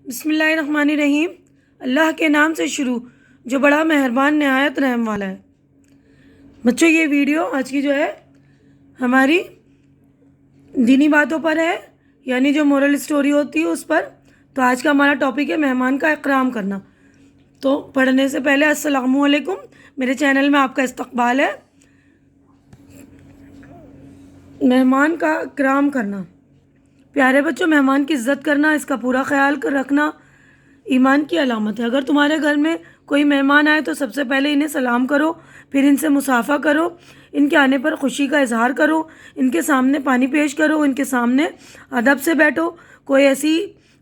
بسم اللہ الرحمن الرحیم۔ اللہ کے نام سے شروع جو بڑا مہربان نہایت رحم والا ہے۔ بچوں، یہ ویڈیو آج کی جو ہے ہماری دینی باتوں پر ہے، یعنی جو مورل اسٹوری ہوتی ہے اس پر۔ تو آج کا ہمارا ٹاپک ہے مہمان کا اکرام کرنا۔ تو پڑھنے سے پہلے السلام علیکم، میرے چینل میں آپ کا استقبال ہے۔ مہمان کا اکرام کرنا، پیارے بچوں، مہمان کی عزت کرنا، اس کا پورا خیال رکھنا ایمان کی علامت ہے۔ اگر تمہارے گھر میں کوئی مہمان آئے تو سب سے پہلے انہیں سلام کرو، پھر ان سے مصافحہ کرو، ان کے آنے پر خوشی کا اظہار کرو، ان کے سامنے پانی پیش کرو، ان کے سامنے ادب سے بیٹھو، کوئی ایسی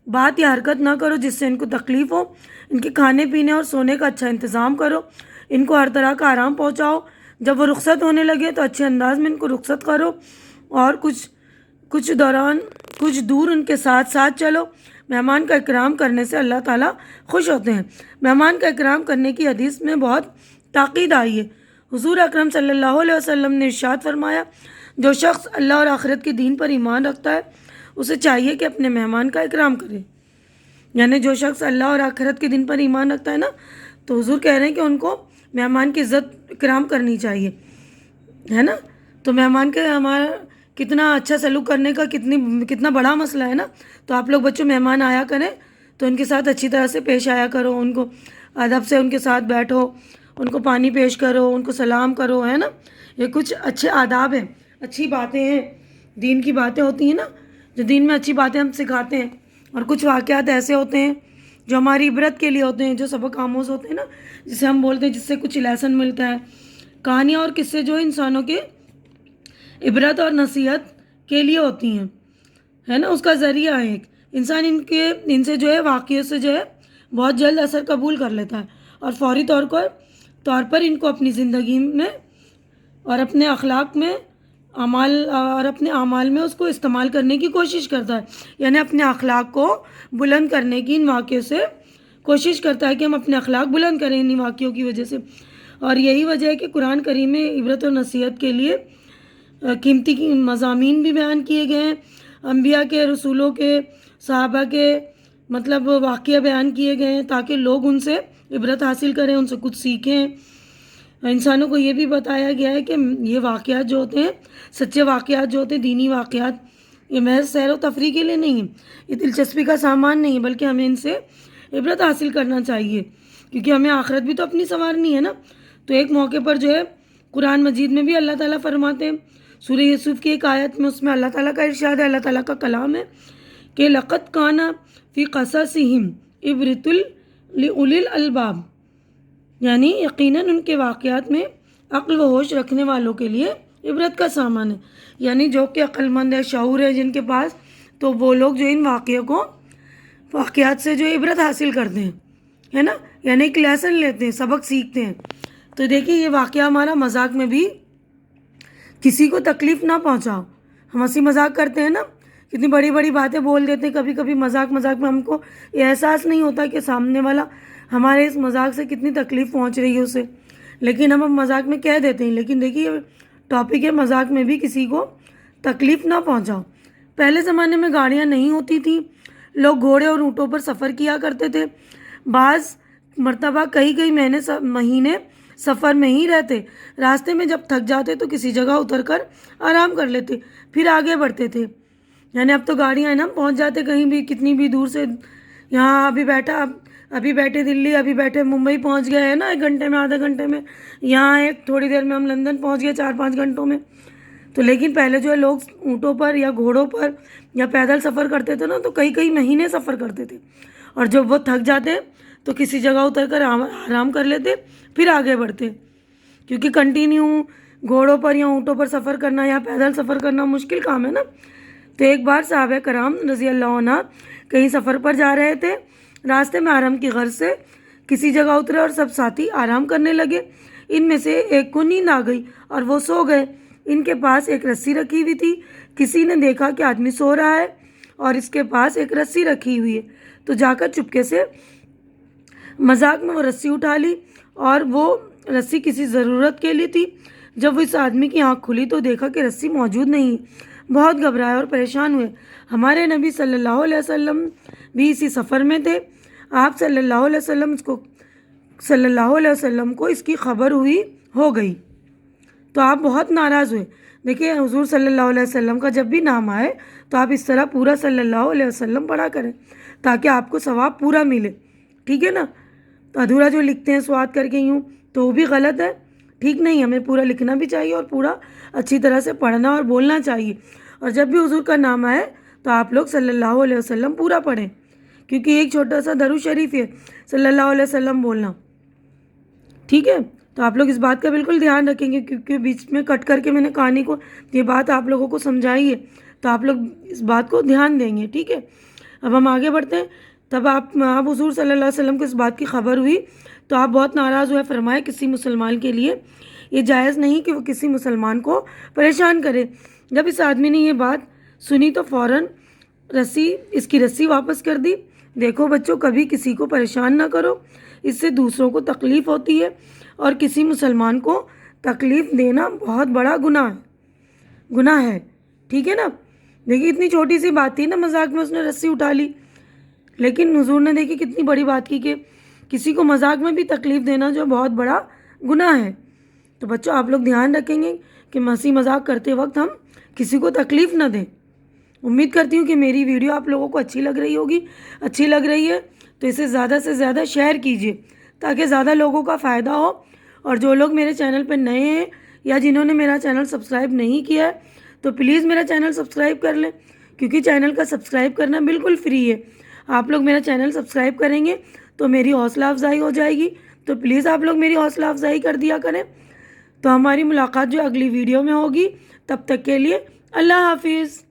بات یا حرکت نہ کرو جس سے ان کو تکلیف ہو، ان کے کھانے پینے اور سونے کا اچھا انتظام کرو، ان کو ہر طرح کا آرام پہنچاؤ۔ جب وہ رخصت ہونے لگے تو اچھے انداز میں ان کو رخصت کرو اور کچھ دور ان کے ساتھ چلو۔ مہمان کا اکرام کرنے سے اللہ تعالیٰ خوش ہوتے ہیں۔ مہمان کا اکرام کرنے کی حدیث میں بہت تاکید آئی ہے۔ حضور اکرم صلی اللہ علیہ وسلم نے ارشاد فرمایا، جو شخص اللہ اور آخرت کے دین پر ایمان رکھتا ہے اسے چاہیے کہ اپنے مہمان کا اکرام کرے۔ یعنی جو شخص اللہ اور آخرت کے دین پر ایمان رکھتا ہے نا، تو حضور کہہ رہے ہیں کہ ان کو مہمان کی عزت اکرام کرنی چاہیے، ہے نا۔ تو مہمان کے ہمارا کتنا اچھا سلوک کرنے کا کتنا بڑا مسئلہ ہے نا۔ تو آپ لوگ بچوں مہمان آیا کریں تو ان کے ساتھ اچھی طرح سے پیش آیا کرو، ان کو ادب سے ان کے ساتھ بیٹھو، ان کو پانی پیش کرو، ان کو سلام کرو، ہے نا۔ یہ کچھ اچھے آداب ہیں، اچھی باتیں ہیں، دین کی باتیں ہوتی ہیں نا، جو دین میں اچھی باتیں ہم سکھاتے ہیں۔ اور کچھ واقعات ایسے ہوتے ہیں جو ہماری عبرت کے لیے ہوتے ہیں، جو سبق آموز ہوتے ہیں نا، جسے ہم بولتے ہیں، جس سے کچھ لیسن ملتا ہے۔ کہانیاں اور قصے جو انسانوں کے عبرت اور نصیحت کے لیے ہوتی ہیں، ہے نا، اس کا ذریعہ ہے ایک انسان ان سے جو ہے واقعوں سے جو ہے بہت جلد اثر قبول کر لیتا ہے اور فوری طور پر ان کو اپنی زندگی میں اور اپنے اخلاق میں اپنے اعمال میں اس کو استعمال کرنے کی کوشش کرتا ہے۔ یعنی اپنے اخلاق کو بلند کرنے کی ان واقعوں سے کوشش کرتا ہے کہ ہم اپنے اخلاق بلند کریں ان واقعوں کی وجہ سے۔ اور یہی وجہ ہے کہ قرآن کریم میں عبرت اور نصیحت کے لیے قیمتی مضامین بھی بیان کیے گئے ہیں۔ انبیاء کے، رسولوں کے، صحابہ کے واقعہ بیان کیے گئے ہیں تاکہ لوگ ان سے عبرت حاصل کریں، ان سے کچھ سیکھیں۔ انسانوں کو یہ بھی بتایا گیا ہے کہ یہ واقعات جو ہوتے ہیں، سچے واقعات جو ہوتے ہیں، دینی واقعات، یہ محض سیر و تفریح کے لیے نہیں ہیں، یہ دلچسپی کا سامان نہیں ہے، بلکہ ہمیں ان سے عبرت حاصل کرنا چاہیے، کیونکہ ہمیں آخرت بھی تو اپنی سنوارنی ہے نا۔ تو ایک موقع پر جو ہے قرآن مجید میں بھی اللہ تعالیٰ فرماتے ہیں، سورہ یوسف کی ایک آیت میں، اس میں اللہ تعالیٰ کا ارشاد ہے، اللہ تعالیٰ کا کلام ہے کہ لَقَدْ كَانَ فِي قَصَصِهِمْ عِبْرَةٌ لِأُولِي الْأَلْبَابِ، یعنی یقیناً ان کے واقعات میں عقل و ہوش رکھنے والوں کے لیے عبرت کا سامان ہے۔ یعنی جو کہ عقل مند ہے، شعور ہے جن کے پاس، تو وہ لوگ جو ان واقعات سے جو عبرت حاصل کرتے ہیں، ہے نا، یعنی ایک لیسن لیتے ہیں، سبق سیکھتے ہیں۔ تو دیکھیے یہ واقعہ ہمارا مذاق میں بھی کسی کو تکلیف نہ پہنچاؤ۔ ہم ہنسی مذاق کرتے ہیں نا، کتنی بڑی بڑی باتیں بول دیتے ہیں، کبھی کبھی مذاق میں ہم کو یہ احساس نہیں ہوتا کہ سامنے والا ہمارے اس مذاق سے کتنی تکلیف پہنچ رہی ہے اسے، لیکن ہم مذاق میں کہہ دیتے ہیں۔ لیکن دیکھیے ٹاپک ہے مذاق میں بھی کسی کو تکلیف نہ پہنچاؤ۔ پہلے زمانے میں گاڑیاں نہیں ہوتی تھیں، لوگ گھوڑے اور اونٹوں پر سفر کیا کرتے تھے، بعض مرتبہ کئی مہینے سفر میں ہی رہتے، راستے میں جب تھک جاتے تو کسی جگہ اتر کر آرام کر لیتے، پھر آگے بڑھتے تھے۔ یعنی اب تو گاڑیاں ہیں نا، پہنچ جاتے کہیں بھی، کتنی بھی دور سے، یہاں ابھی بیٹھے دلی، ابھی بیٹھے ممبئی پہنچ گئے ہیں نا، 1 گھنٹے میں، آدھے گھنٹے میں، یہاں تھوڑی دیر میں ہم لندن پہنچ گئے 4-5 گھنٹوں میں۔ تو لیکن پہلے جو ہے لوگ اونٹوں پر یا گھوڑوں پر یا پیدل سفر کرتے تھے نا، تو کئی مہینے سفر کرتے تھے، اور جب وہ تھک جاتے تو کسی جگہ اتر کر آرام کر لیتے، پھر آگے بڑھتے، کیونکہ کنٹینیو گھوڑوں پر یا اونٹوں پر سفر کرنا یا پیدل سفر کرنا مشکل کام ہے نا۔ تو ایک بار صحابہ کرام رضی اللہ عنہ کہیں سفر پر جا رہے تھے، راستے میں آرام کی غرض سے کسی جگہ اترے اور سب ساتھی آرام کرنے لگے۔ ان میں سے ایک کو نیند آ گئی اور وہ سو گئے۔ ان کے پاس ایک رسی رکھی ہوئی تھی، کسی نے دیکھا کہ آدمی سو رہا ہے اور اس کے پاس ایک رسی رکھی ہوئی ہے، تو جا کر چپکے سے مذاق میں وہ رسی اٹھا لی، اور وہ رسی کسی ضرورت کے لیے تھی۔ جب وہ اس آدمی کی آنکھ کھلی تو دیکھا کہ رسی موجود نہیں، بہت گھبرائے اور پریشان ہوئے۔ ہمارے نبی صلی اللہ علیہ وسلم بھی اسی سفر میں تھے۔ آپ صلی اللہ علیہ وسلم کو اس کی خبر ہو گئی تو آپ بہت ناراض ہوئے۔ دیکھیے حضور صلی اللہ علیہ وسلم کا جب بھی نام آئے تو آپ اس طرح پورا صلی اللہ علیہ وسلم پڑھا کریں تاکہ آپ کو ثواب پورا ملے، ٹھیک ہے نا۔ تو ادھورا جو لکھتے ہیں سواد کر کے یوں تو وہ بھی غلط ہے، ٹھیک نہیں، ہمیں پورا لکھنا بھی چاہیے اور پورا اچھی طرح سے پڑھنا اور بولنا چاہیے۔ اور جب بھی حضور کا نام آئے تو آپ لوگ صلی اللہ علیہ وسلم پورا پڑھیں، کیونکہ ایک چھوٹا سا درود شریف ہے صلی اللہ علیہ وسلم بولنا، ٹھیک ہے۔ تو آپ لوگ اس بات کا بالکل دھیان رکھیں گے، کیونکہ بیچ میں کٹ کر کے میں نے کہانی کو یہ بات آپ لوگوں کو سمجھائی ہے، تو آپ لوگ اس بات کو دھیان دیں گے، ٹھیک ہے۔ اب ہم آگے بڑھتے ہیں۔ تب آپ حضور صلی اللہ علیہ وسلم کو اس بات کی خبر ہوئی تو آپ بہت ناراض ہوئے۔ فرمائے کسی مسلمان کے لیے یہ جائز نہیں کہ وہ کسی مسلمان کو پریشان کرے۔ جب اس آدمی نے یہ بات سنی تو فوراً اس کی رسی واپس کر دی۔ دیکھو بچوں، کبھی کسی کو پریشان نہ کرو، اس سے دوسروں کو تکلیف ہوتی ہے اور کسی مسلمان کو تکلیف دینا بہت بڑا گناہ ہے، ٹھیک ہے نا۔ دیکھیے اتنی چھوٹی سی بات تھی نا، مذاق میں اس نے رسی اٹھا لی، لیکن حضور نے دیکھی کتنی بڑی بات کی کہ کسی کو مذاق میں بھی تکلیف دینا جو بہت بڑا گناہ ہے۔ تو بچوں آپ لوگ دھیان رکھیں گے کہ ہنسی مذاق کرتے وقت ہم کسی کو تکلیف نہ دیں۔ امید کرتی ہوں کہ میری ویڈیو آپ لوگوں کو اچھی لگ رہی ہے تو اسے زیادہ سے زیادہ شیئر کیجیے تاکہ زیادہ لوگوں کا فائدہ ہو۔ اور جو لوگ میرے چینل پہ نئے ہیں یا جنہوں نے میرا چینل سبسکرائب نہیں کیا ہے تو پلیز میرا چینل سبسکرائب کر لیں، کیونکہ چینل کا سبسکرائب کرنا بالکل فری ہے۔ آپ لوگ میرا چینل سبسکرائب کریں گے تو میری حوصلہ افزائی ہو جائے گی، تو پلیز آپ لوگ میری حوصلہ افزائی کر دیا کریں۔ تو ہماری ملاقات جو اگلی ویڈیو میں ہوگی، تب تک کے لیے اللہ حافظ۔